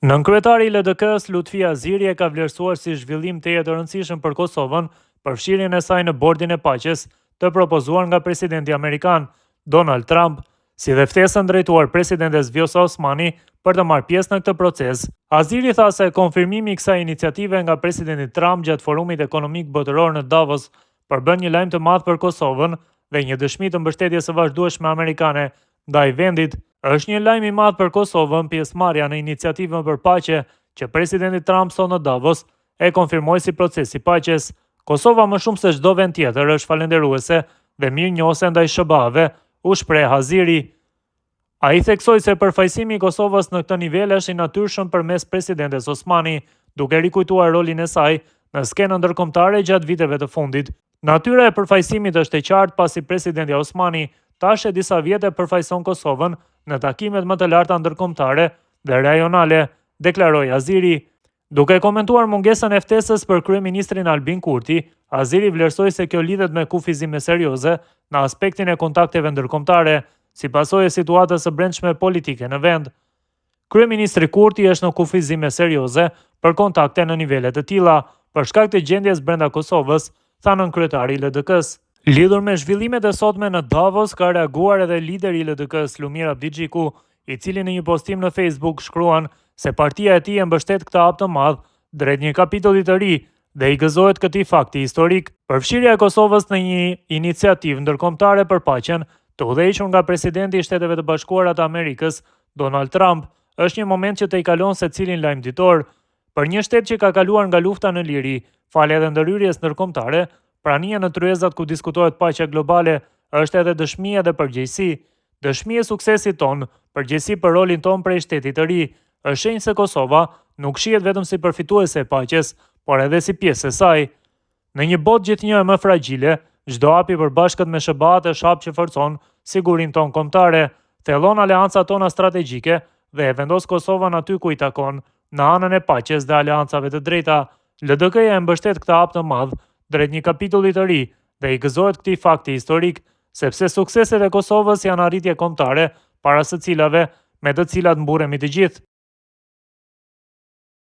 Nënkryetari i LDK-s Lutfi Aziri e ka vlerësuar si zhvillim të rëndësishëm për Kosovën përfshirjen e saj në bordin e paqes të propozuar nga presidenti amerikan Donald Trump, si dhe ftesën drejtuar presidentes Vjosa Osmani për të marrë pjesë në këtë proces. Aziri tha se konfirmimi i kësaj iniciative nga presidenti Trump gjatë forumit ekonomik botëror në Davos përbën një lajm të madh për Kosovën dhe një dëshmi të mbështetjes së vazhdueshme amerikane ndaj vendit. Është një lajm i madh për Kosovën pjesëmarrja në iniciativën për paqe që presidenti Trump sot në Davos e konfirmoi si proces i paqes. Kosova më shumë se çdo vend tjetër është falënderuese dhe mirënjohëse ndaj SBA-ve, u shpreh Aziri. Ai theksoi se përfaqësimi i Kosovës në këtë nivel është i natyrshëm përmes presidentes Osmani, duke rikujtuar rolin e saj në skenën ndërkombëtare gjatë viteve të fundit. Natyra e përfaqësimit është e qartë pasi presidenti Osmani tash e disa vjet e përfaqëson Kosovën në takimet më të larta ndërkombëtare dhe rajonale, deklaroi Aziri. Duke komentuar mungesën e ftesës për kryeministrin Albin Kurti, Aziri vlerësoi se kjo lidhet me kufizime serioze në aspektin e kontakteve ndërkombëtare, si pasojë e situatës së brendshme politike në vend. Kryeministri Kurti është në kufizime serioze për kontakte në nivele të tilla, për shkak të gjendjes brenda Kosovës, tha nënkryetari i LDK-s. Lidhur me zhvillimet e sotme në Davos, ka reaguar edhe lideri i LDK-s Lumir Abdixhiku, i cili në një postim në Facebook shkruan se partia e tij e mbështet këtë hap të madh drejt një kapitulli të ri dhe i gëzohet këtij fakti historik. Përfshirja e Kosovës në një iniciativë ndërkombëtare për paqen, të udhëhequr nga presidenti i Shteteve të Bashkuara të Amerikës, Donald Trump, është një moment që të i kalon secilin lajm ditor. Për një shtet që ka kaluar nga lufta në liri, fal edhe ndërhyrjes ndërkombëtare, prania në tryezat ku diskutohet paqja globale është edhe dëshmi edhe përgjegjësi. Dëshmi e suksesit ton, përgjegjësi për rolin ton prej shtetit të ri, është shenjë se Kosova nuk shihet vetëm si përfituese e paqes, por edhe si pjesë e saj. Në një botë gjithnjë më fragjile, çdo hap i përbashkët me SBA-t është hap që forcon sigurinë tonë kombëtare, thellon aleancat tona strategjike dhe e vendos Kosovën aty ku i takon, në anën e paqes dhe aleancave të drejta. LDK-ja e mbështet këtë hap të madh drejt një kapitulli të ri dhe i gëzohet këtij fakti historik, sepse sukseset e Kosovës janë arritje kombëtare para së cilave me të cilat mburremi të gjithë.